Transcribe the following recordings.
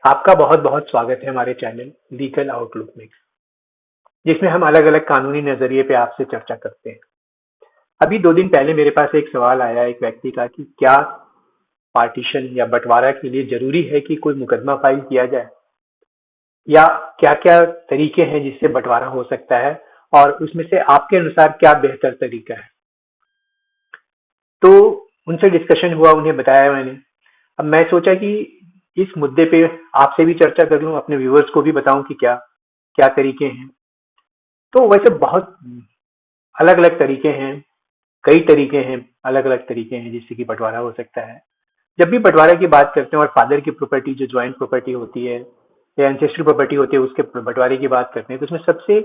आपका बहुत बहुत स्वागत है हमारे चैनल लीगल आउटलुक में, जिसमें हम अलग अलग कानूनी नजरिए पे आपसे चर्चा करते हैं। अभी 2 दिन पहले मेरे पास एक सवाल आया एक व्यक्ति का कि क्या पार्टीशन या बंटवारा के लिए जरूरी है कि कोई मुकदमा फाइल किया जाए, या क्या क्या तरीके हैं जिससे बंटवारा हो सकता है, और उसमें से आपके अनुसार क्या बेहतर तरीका है। तो उनसे डिस्कशन हुआ, उन्हें बताया मैंने। अब मैं सोचा कि इस मुद्दे पे आपसे भी चर्चा कर लूं, अपने व्यूअर्स को भी बताऊं कि क्या क्या तरीके हैं। तो वैसे बहुत अलग अलग तरीके हैं, कई तरीके हैं, अलग अलग तरीके हैं जिससे कि बंटवारा हो सकता है। जब भी बंटवारे की बात करते हैं और फादर की प्रॉपर्टी जो ज्वाइंट प्रॉपर्टी होती है या एंसेस्ट्री प्रॉपर्टी होती है उसके बंटवारे की बात करते हैं, तो उसमें सबसे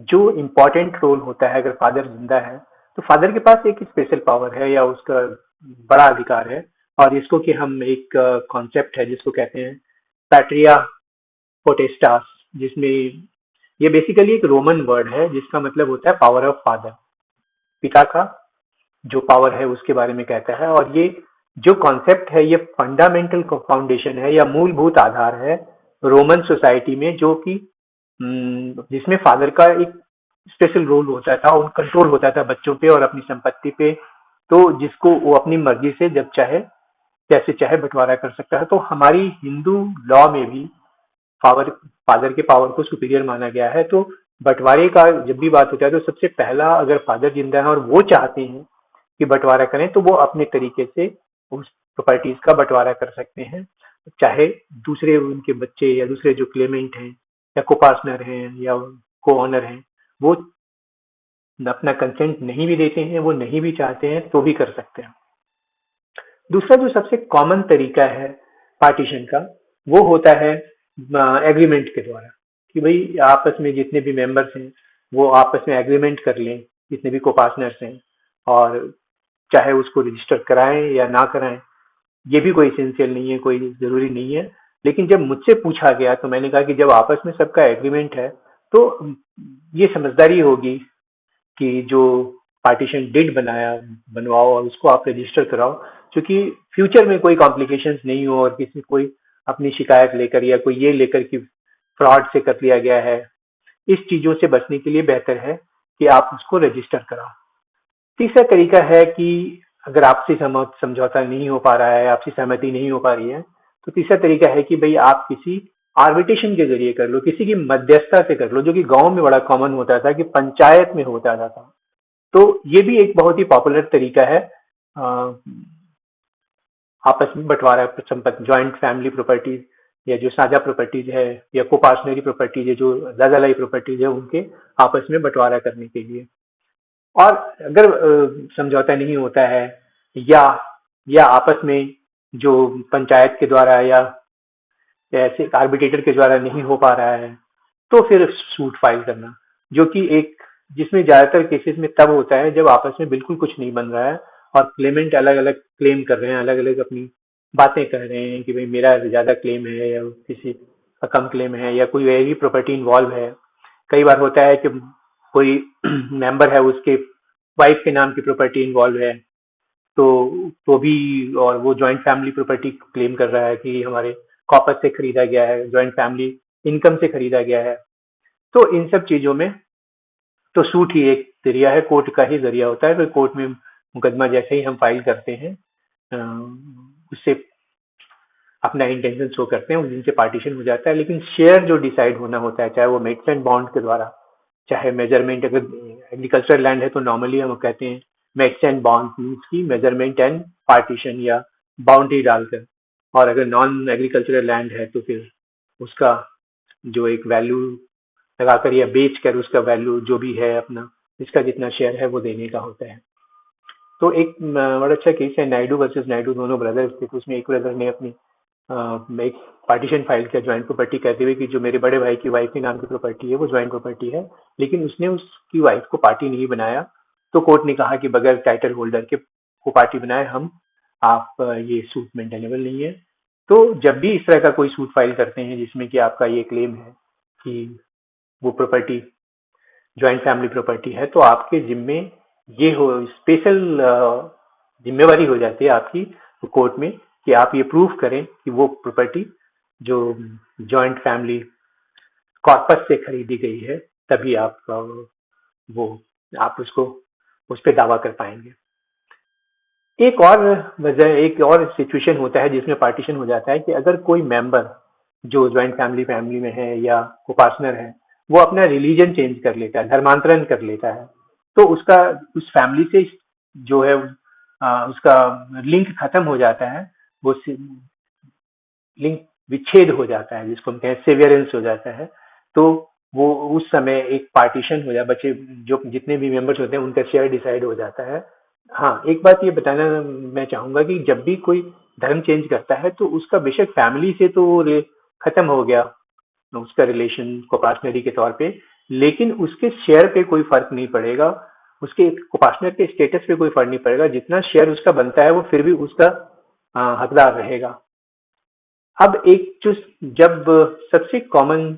जो इम्पोर्टेंट रोल होता है, अगर फादर जिंदा है तो फादर के पास एक स्पेशल पावर है या उसका बड़ा अधिकार है। और इसको कि हम एक कॉन्सेप्ट है जिसको कहते हैं पैट्रिया पोटेस्टास, जिसमें ये बेसिकली एक रोमन वर्ड है जिसका मतलब होता है पावर ऑफ फादर। पिता का जो पावर है उसके बारे में कहता है। और ये जो कॉन्सेप्ट है ये फंडामेंटल फाउंडेशन है या मूलभूत आधार है रोमन सोसाइटी में, जो कि जिसमें फादर का एक स्पेशल रोल होता था, उन कंट्रोल होता था बच्चों पे और अपनी संपत्ति पे। तो जिसको वो अपनी मर्जी से जब चाहे जैसे चाहे बंटवारा कर सकता है। तो हमारी हिंदू लॉ में भी फादर फादर के पावर को सुपीरियर माना गया है। तो बंटवारे का जब भी बात होता है तो सबसे पहला, अगर फादर जिंदा है और वो चाहते हैं कि बंटवारा करें, तो वो अपने तरीके से उस प्रॉपर्टीज का बंटवारा कर सकते हैं। चाहे दूसरे उनके बच्चे या दूसरे जो क्लेमेंट हैं या को पार्टनर हैं या को ऑनर हैं, वो अपना कंसेंट नहीं भी देते हैं, वो नहीं भी चाहते हैं तो भी कर सकते हैं। दूसरा जो सबसे कॉमन तरीका है पार्टीशन का, वो होता है एग्रीमेंट के द्वारा, कि भाई आपस में जितने भी मेंबर्स हैं वो आपस में एग्रीमेंट कर लें, जितने भी को पार्टनर्स हैं, और चाहे उसको रजिस्टर कराएं या ना कराएं, ये भी कोई इसेंशियल नहीं है, कोई जरूरी नहीं है। लेकिन जब मुझसे पूछा गया तो मैंने कहा कि जब आपस में सबका एग्रीमेंट है तो ये समझदारी होगी कि जो पार्टीशन डिड बनवाओ और उसको आप रजिस्टर कराओ, क्योंकि फ्यूचर में कोई कॉम्प्लिकेशंस नहीं हो और किसी कोई अपनी शिकायत लेकर या कोई ये लेकर कि फ्रॉड से कर लिया गया है। इस चीजों से बचने के लिए बेहतर है कि आप उसको रजिस्टर कराओ। तीसरा तरीका है कि अगर आपसे समझौता नहीं हो पा रहा है, आपसी सहमति नहीं हो पा रही है, तो तीसरा तरीका है कि भाई आप किसी आर्बिट्रेशन के जरिए कर लो, किसी की मध्यस्थता से कर लो, जो कि गांव में बड़ा कॉमन होता था कि पंचायत में होता था। तो ये भी एक बहुत ही पॉपुलर तरीका है अ, आपस में बंटवारा संपत्ति, ज्वाइंट फैमिली प्रॉपर्टीज या जो साझा प्रॉपर्टीज है या कोपार्टनरी प्रॉपर्टीज है, जो लाजालाई प्रॉपर्टीज है, उनके आपस में बंटवारा करने के लिए। और अगर समझौता नहीं होता है या आपस में जो पंचायत के द्वारा या ऐसे आर्बिट्रेटर के द्वारा नहीं हो पा रहा है, तो फिर सूट फाइल करना, जो कि एक जिसमें ज्यादातर केसेस में तब होता है जब आपस में बिल्कुल कुछ नहीं बन रहा है और क्लेमेंट अलग अलग क्लेम कर रहे हैं, अलग अलग अपनी बातें कह रहे हैं कि भाई मेरा ज्यादा क्लेम है या किसी का कम क्लेम है या कोई ऐसी प्रॉपर्टी इन्वॉल्व है। कई बार होता है कि कोई मेंबर है, उसके वाइफ के नाम की प्रॉपर्टी इन्वॉल्व है, तो भी, और वो जॉइंट फैमिली प्रॉपर्टी क्लेम कर रहा है कि हमारे कॉपस से खरीदा गया है, जॉइंट फैमिली इनकम से खरीदा गया है। तो इन सब चीजों में तो सूट ही एक जरिया है, कोर्ट का ही जरिया होता है। तो कोर्ट में मुकदमा जैसे ही हम फाइल करते हैं, उससे अपना इंटेंशन शो करते हैं, उस दिन से पार्टीशन हो जाता है। लेकिन शेयर जो डिसाइड होना होता है, चाहे वो मेट्स एंड बॉन्ड के द्वारा, चाहे मेजरमेंट, अगर एग्रीकल्चर लैंड है तो नॉर्मली हम कहते हैं मेट्स एंड बॉन्ड मीन्स की मेजरमेंट एंड पार्टीशन या बाउंड्री डालकर। और अगर नॉन एग्रीकल्चरल लैंड है तो फिर उसका जो एक वैल्यू लगाकर या बेच कर उसका वैल्यू जो भी है अपना, जिसका जितना शेयर है वो देने का होता है। तो एक बड़ा अच्छा केस है, नायडू वर्सेस नायडू, दोनों ब्रदर्स थे। तो उसमें एक ब्रदर ने अपनी एक पार्टीशन फाइल किया ज्वाइंट प्रॉपर्टी, कहते हुए कि जो मेरे बड़े भाई की वाइफ के नाम की प्रॉपर्टी है वो ज्वाइंट प्रॉपर्टी है, लेकिन उसने उसकी वाइफ को पार्टी नहीं बनाया। तो कोर्ट ने कहा कि बगैर टाइटल होल्डर के को पार्टी बनाए हम, आप ये सूट मेंटेनेबल नहीं है। तो जब भी इस तरह का कोई सूट फाइल करते हैं जिसमें कि आपका ये क्लेम है कि वो प्रॉपर्टी ज्वाइंट फैमिली प्रॉपर्टी है, तो आपके जिम्मे ये हो स्पेशल जिम्मेवारी हो जाती है आपकी कोर्ट में कि आप ये प्रूफ करें कि वो प्रॉपर्टी जो जॉइंट फैमिली कॉर्पस से खरीदी गई है, तभी आप वो आप उसको उस पर दावा कर पाएंगे। एक और वजह, एक और सिचुएशन होता है जिसमें पार्टीशन हो जाता है कि अगर कोई मेंबर जो जॉइंट फैमिली में है या को पार्टनर है, वो अपना रिलीजन चेंज कर लेता है, धर्मांतरण कर लेता है, तो उसका उस फैमिली से जो है उसका लिंक खत्म हो जाता है। वो लिंक विच्छेद हो जाता है, जिसको हम कहें सेवियरेंस हो जाता है। तो वो उस समय एक पार्टीशन हो जाए, बच्चे जो जितने भी मेंबर्स होते हैं उनका शेयर डिसाइड हो जाता है। हाँ, एक बात ये बताना मैं चाहूंगा कि जब भी कोई धर्म चेंज करता है तो उसका बेशक फैमिली से तो खत्म हो गया उसका रिलेशन कोपार्टनरी के तौर पे, लेकिन उसके शेयर पे कोई फर्क नहीं पड़ेगा, उसके कोपार्टनर के स्टेटस पे कोई फर्क नहीं पड़ेगा। जितना शेयर उसका बनता है वो फिर भी उसका हकदार रहेगा। अब एक जो जब सबसे कॉमन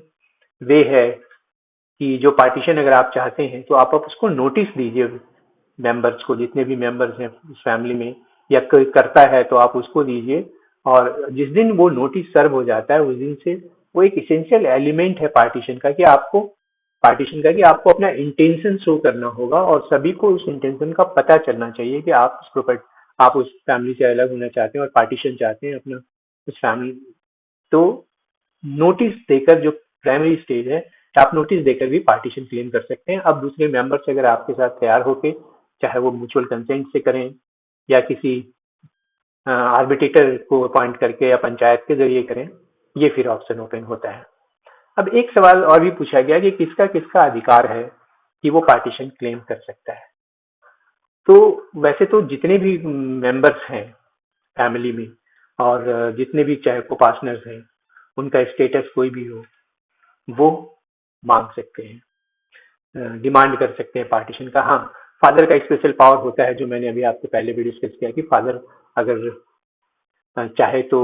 वे है कि जो पार्टीशन अगर आप चाहते हैं तो आप उसको नोटिस दीजिए मेंबर्स को, जितने भी मेंबर्स हैं उस फैमिली में, या कोई करता है तो आप उसको दीजिए। और जिस दिन वो नोटिस सर्व हो जाता है उस दिन से वो एक इसेंशियल एलिमेंट है पार्टीशन का, कि आपको अपना इंटेंशन शो करना होगा और सभी को उस इंटेंशन का पता चलना चाहिए कि आप उस फैमिली से अलग होना चाहते हैं और पार्टीशन चाहते हैं अपना उस फैमिली। तो नोटिस देकर, जो प्राइमरी स्टेज है, आप नोटिस देकर भी पार्टीशन क्लेम कर सकते हैं। अब दूसरे मेंबर्स अगर आपके साथ तैयार होके, चाहे वो म्यूचुअल कंसेंट से करें या किसी आर्बिट्रेटर को अपॉइंट करके या पंचायत के जरिए करें, ये फिर ऑप्शन ओपन होता है। अब एक सवाल और भी पूछा गया कि किसका किसका अधिकार है कि वो पार्टीशन क्लेम कर सकता है। तो वैसे तो जितने भी मेंबर्स हैं फैमिली में, और जितने भी चाहे को पार्टनर्स हैं, उनका स्टेटस कोई भी हो, वो मांग सकते हैं, डिमांड कर सकते हैं पार्टीशन का। हाँ, फादर का स्पेशल पावर होता है, जो मैंने अभी आपको पहले भी डिस्कस किया कि फादर अगर चाहे तो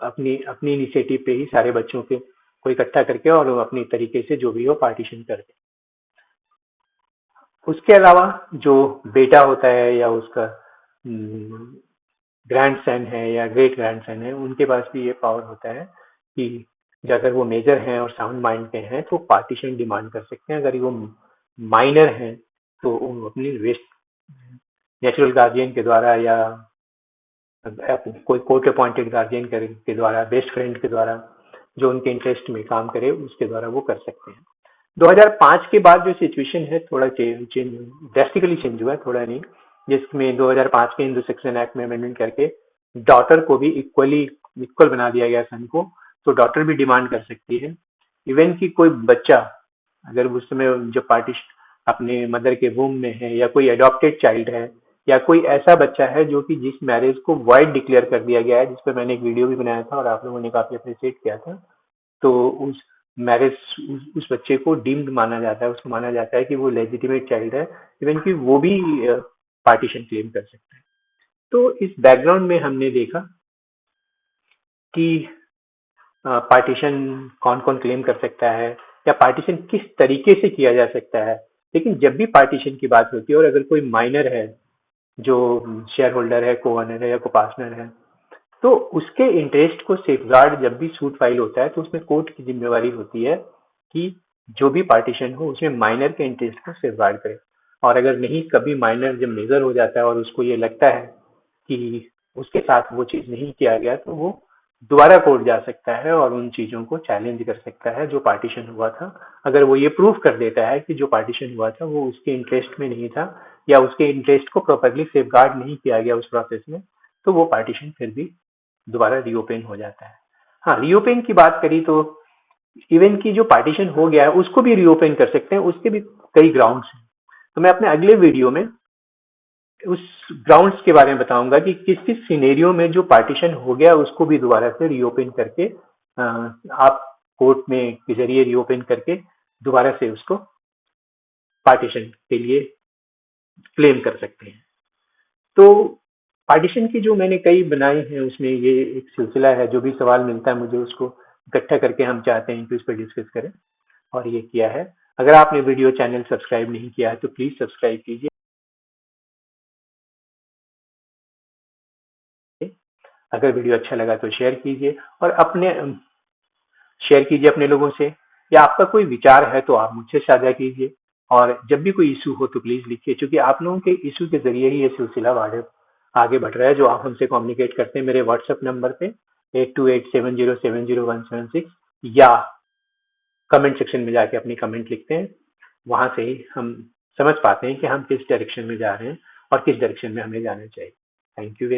अपनी अपनी इनिशिएटिव पे ही सारे बच्चों के को इकट्ठा करके और वो अपनी तरीके से जो भी हो पार्टीशन कर दे। उसके अलावा जो बेटा होता है या उसका ग्रैंड सन है या ग्रेट ग्रैंड सन है, उनके पास भी ये पावर होता है कि अगर वो मेजर हैं और साउंड माइंड के हैं तो पार्टीशन डिमांड कर सकते हैं। अगर वो माइनर हैं तो वो अपनी वेस्ट नेचुरल गार्जियन के द्वारा या कोई कोर्ट अपॉइंटेड गार्जियन के द्वारा, बेस्ट फ्रेंड के द्वारा, जो उनके इंटरेस्ट में काम करे उसके द्वारा वो कर सकते हैं। 2005 के बाद जो सिचुएशन है थोड़ा चेंज ड्रेस्टिकली चेंज हुआ है, थोड़ा नहीं, जिसमें 2005 के हिंदू सेक्शन एक्ट में अमेंडमेंट करके डॉटर को भी इक्वल बना दिया गया सन को। तो डॉटर भी डिमांड कर सकती है। इवन कि कोई बच्चा अगर उस समय जब पार्टी अपने मदर के वूम में है, या कोई अडॉप्टेड चाइल्ड है, या कोई ऐसा बच्चा है जो कि जिस मैरिज को वॉइड डिक्लेयर कर दिया गया है, जिस पर मैंने एक वीडियो भी बनाया था और आप लोगों ने काफी अप्रिशिएट किया था, तो उस मैरिज उस बच्चे को डीम्ड माना जाता है, उसको माना जाता है कि वो लेजिटिमेट चाइल्ड है, इवन कि वो भी पार्टीशन क्लेम कर सकता है। तो इस बैकग्राउंड में हमने देखा कि पार्टीशन कौन कौन क्लेम कर सकता है या पार्टीशन किस तरीके से किया जा सकता है। लेकिन जब भी पार्टीशन की बात होती है और अगर कोई माइनर है जो शेयर होल्डर है, को ओनर है या को पार्टनर है, तो उसके इंटरेस्ट को सेफगार्ड जब भी सूट फाइल होता है तो उसमें कोर्ट की जिम्मेवारी होती है कि जो भी पार्टीशन हो उसमें माइनर के इंटरेस्ट को सेफगार्ड करे। और अगर नहीं, कभी माइनर जब मेजर हो जाता है और उसको ये लगता है कि उसके साथ वो चीज नहीं किया गया, तो वो दोबारा कोर्ट जा सकता है और उन चीजों को चैलेंज कर सकता है जो पार्टीशन हुआ था। अगर वो ये प्रूव कर देता है कि जो पार्टीशन हुआ था वो उसके इंटरेस्ट में नहीं था या उसके इंटरेस्ट को प्रॉपरली सेफगार्ड नहीं किया गया उस प्रोसेस में, तो वो पार्टीशन फिर भी दोबारा रीओपन हो जाता है। हाँ, रीओपन की बात करी तो इवन की जो पार्टीशन हो गया है उसको भी रीओपन कर सकते हैं, उसके भी कई ग्राउंड्स हैं। तो मैं अपने अगले वीडियो में उस ग्राउंड्स के बारे में बताऊंगा कि किस किस सिनेरियो में जो पार्टीशन हो गया उसको भी दोबारा से रीओपन करके आप कोर्ट में के जरिए रीओपन करके दोबारा से उसको पार्टीशन के लिए क्लेम कर सकते हैं। तो पार्टीशन की जो मैंने कई बनाई हैं उसमें ये एक सिलसिला है, जो भी सवाल मिलता है मुझे उसको इकट्ठा करके हम चाहते हैं कि उस पर डिस्कस करें, और ये किया है। अगर आपने वीडियो चैनल सब्सक्राइब नहीं किया है तो प्लीज सब्सक्राइब कीजिए। अगर वीडियो अच्छा लगा तो शेयर कीजिए और अपने शेयर कीजिए अपने लोगों से, या आपका कोई विचार है तो आप मुझसे साझा कीजिए। और जब भी कोई इशू हो तो प्लीज लिखिए, क्योंकि आप लोगों के इशू के जरिए ही ये सिलसिला आगे आगे बढ़ रहा है, जो आप हमसे कम्युनिकेट करते हैं मेरे व्हाट्सएप नंबर पे 8287070176, या कमेंट सेक्शन में जाके अपनी कमेंट लिखते हैं। वहां से ही हम समझ पाते हैं कि हम किस डायरेक्शन में जा रहे हैं और किस डायरेक्शन में हमें जाना चाहिए। Thank you.